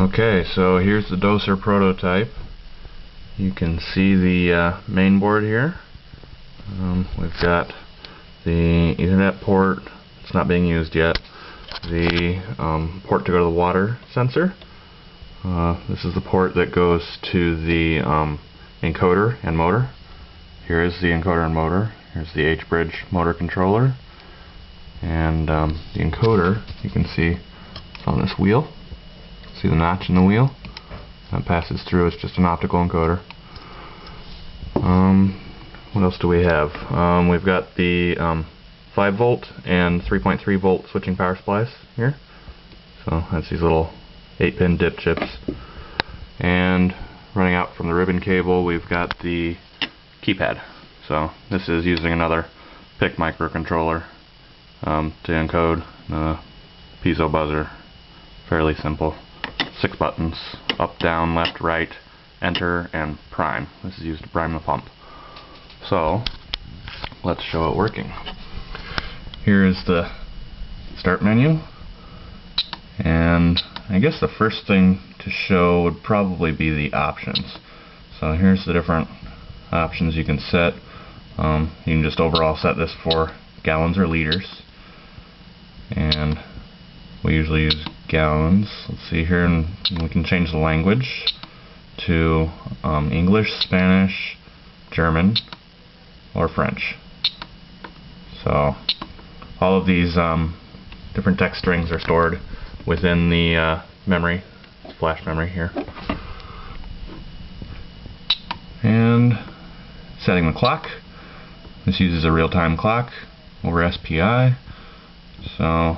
Okay, so here's the Doser prototype. You can see the main board here. We've got the Ethernet port. It's not being used yet. The port to go to the water sensor. This is the port that goes to the encoder and motor. Here is the encoder and motor. Here's the H-bridge motor controller. And the encoder, you can see it's on this wheel. See the notch in the wheel? That passes through. It's just an optical encoder. What else do we have? We've got the 5 volt and 3.3 volt switching power supplies here. So that's these little 8-pin dip chips. And running out from the ribbon cable, we've got the keypad. So this is using another PIC microcontroller to encode the piezo buzzer. Fairly simple. 6 buttons: up, down, left, right, enter, and prime. This is used to prime the pump. So let's show it working. Here is the start menu, and I guess the first thing to show would probably be the options. So here's the different options you can set. You can just overall set this for gallons or liters, and we usually use gallons. Let's see here, and we can change the language to English, Spanish, German, or French. So all of these different text strings are stored within the memory, flash memory here. And setting the clock. This uses a real-time clock over SPI. So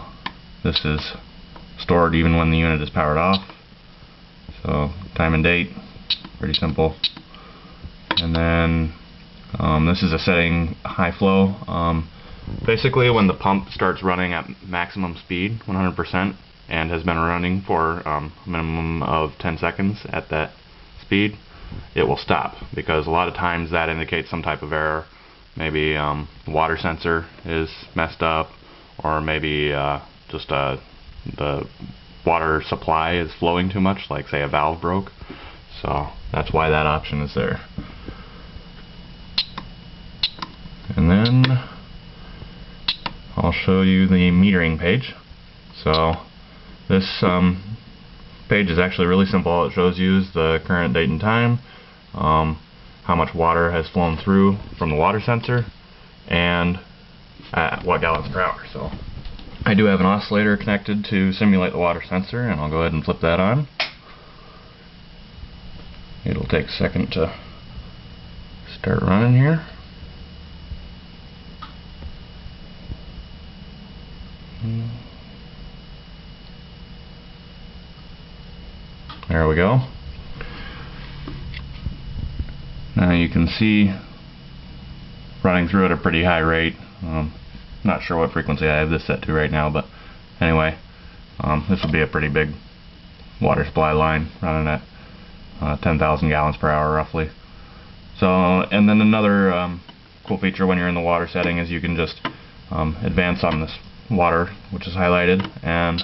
this is stored even when the unit is powered off. So time and date, pretty simple. And then this is a setting high flow. Basically when the pump starts running at maximum speed, 100%, and has been running for a minimum of 10 seconds at that speed, it will stop, because a lot of times that indicates some type of error. Maybe the water sensor is messed up, or maybe just the water supply is flowing too much, like say a valve broke. So that's why that option is there. And then I'll show you the metering page. So this page is actually really simple. All it shows you is the current date and time, how much water has flown through from the water sensor, and at what gallons per hour. So I do have an oscillator connected to simulate the water sensor, and I'll go ahead and flip that on. It'll take a second to start running here. There we go. Now you can see running through at a pretty high rate. Not sure what frequency I have this set to right now, but anyway, this would be a pretty big water supply line running at 10,000 gallons per hour roughly. So, and then another cool feature when you're in the water setting is you can just advance on this water, which is highlighted, and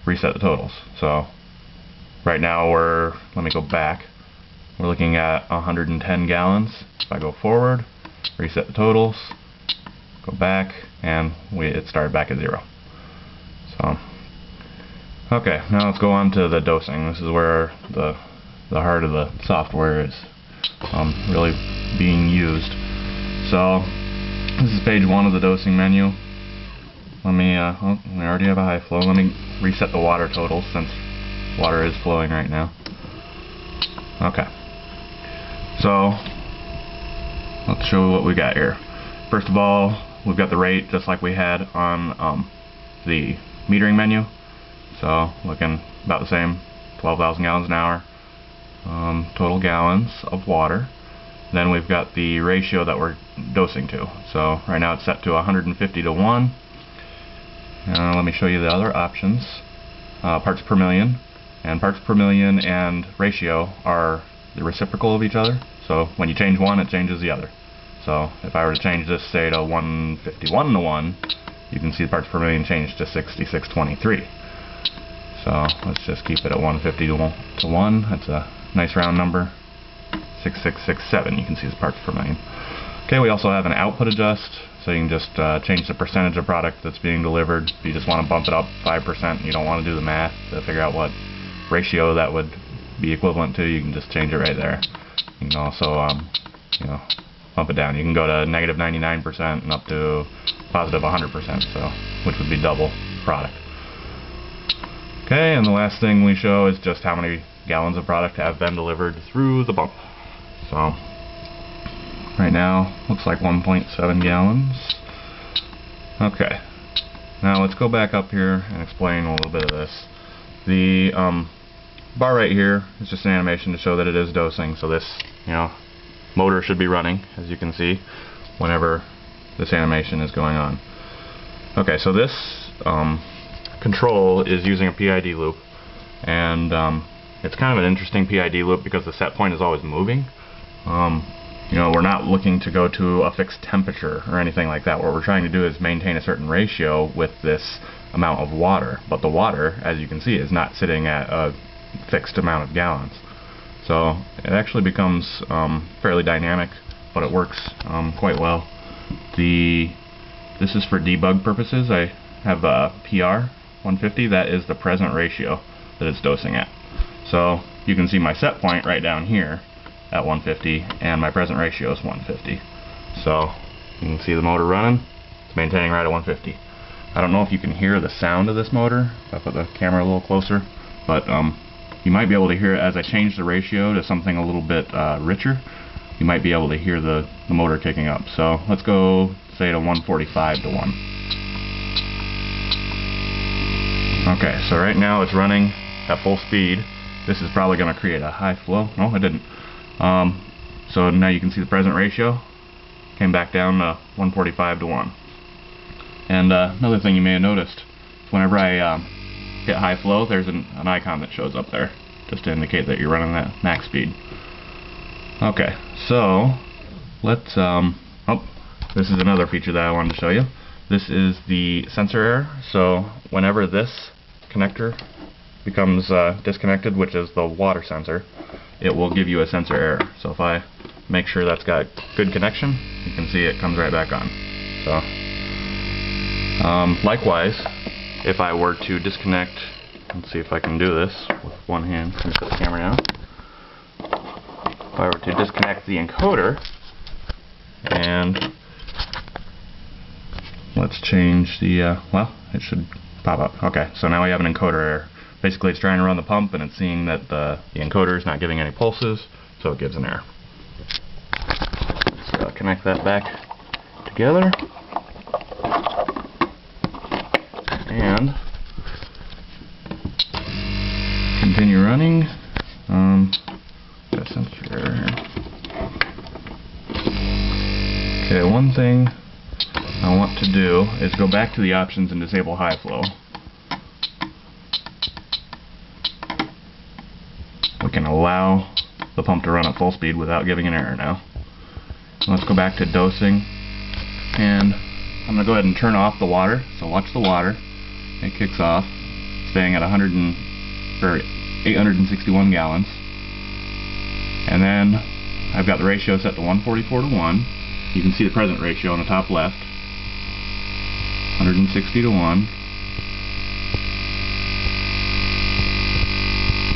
reset the totals. So right now let me go back, we're looking at 110 gallons. If I go forward, reset the totals, go back, and it started back at 0. So okay, now let's go on to the dosing. This is where the heart of the software is really being used. So this is page 1 of the dosing menu. Let me, we already have a high flow. Let me reset the water totals since water is flowing right now. Okay. So let's show what we got here. First of all, we've got the rate just like we had on the metering menu. So looking about the same, 12,000 gallons an hour. Total gallons of water. Then we've got the ratio that we're dosing to. So right now it's set to 150 to 1. Let me show you the other options. Parts per million. And parts per million and ratio are the reciprocal of each other. So when you change one, it changes the other. So if I were to change this, say, to 151 to 1, you can see the parts per million change to 6623. So let's just keep it at 150 to 1. That's a nice round number. 6667, you can see it's parts per million. Okay, we also have an output adjust, so you can just change the percentage of product that's being delivered. If you just want to bump it up 5% and you don't want to do the math to figure out what ratio that would be equivalent to, you can just change it right there. You can also bump it down. You can go to negative 99% and up to positive 100%, so which would be double product. Okay, and the last thing we show is just how many gallons of product have been delivered through the pump. So right now looks like 1.7 gallons. Okay, now let's go back up here and explain a little bit of this. The bar right here is just an animation to show that it is dosing, so this motor should be running, as you can see, whenever this animation is going on. Okay, so this control is using a PID loop, and it's kind of an interesting PID loop because the set point is always moving. We're not looking to go to a fixed temperature or anything like that. What we're trying to do is maintain a certain ratio with this amount of water, but the water, as you can see, is not sitting at a fixed amount of gallons. So it actually becomes fairly dynamic, but it works quite well. This is for debug purposes. I have a PR 150. That is the present ratio that it's dosing at. So you can see my set point right down here at 150, and my present ratio is 150. So you can see the motor running. It's maintaining right at 150. I don't know if you can hear the sound of this motor if I put the camera a little closer, but you might be able to hear it as I change the ratio to something a little bit richer. You might be able to hear the motor kicking up. So let's go say to 145 to 1. Okay, so right now it's running at full speed. This is probably going to create a high flow. No, it didn't. So now you can see the present ratio came back down to 145 to 1. And another thing you may have noticed is whenever I hit high flow, there's an icon that shows up there just to indicate that you're running that max speed. Okay, so let's this is another feature that I wanted to show you. This is the sensor error. So whenever this connector becomes disconnected, which is the water sensor, it will give you a sensor error. So if I make sure that's got good connection, you can see it comes right back on. So likewise, if I were to disconnect, let's see if I can do this with one hand. Let me put the camera down. If I were to disconnect the encoder, and let's change the, well, it should pop up. Okay, so now we have an encoder error. Basically it's trying to run the pump and it's seeing that the encoder is not giving any pulses, so it gives an error. So connect that back together. And continue running. Got a sensor error here. Okay, one thing I want to do is go back to the options and disable high flow. We can allow the pump to run at full speed without giving an error now. Let's go back to dosing, and I'm going to go ahead and turn off the water. So watch the water. It kicks off, staying at 861 gallons. And then I've got the ratio set to 144 to 1. You can see the present ratio on the top left. 160 to 1.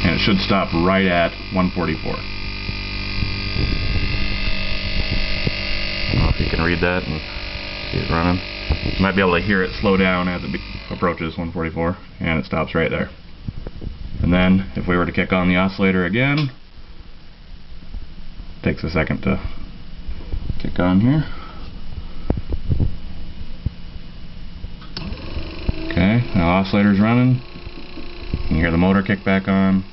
And it should stop right at 144. I don't know if you can read that and see it running. You might be able to hear it slow down as it approaches 144, and it stops right there. And then if we were to kick on the oscillator again, it takes a second to kick on here. Okay, now oscillator's running. You can hear the motor kick back on.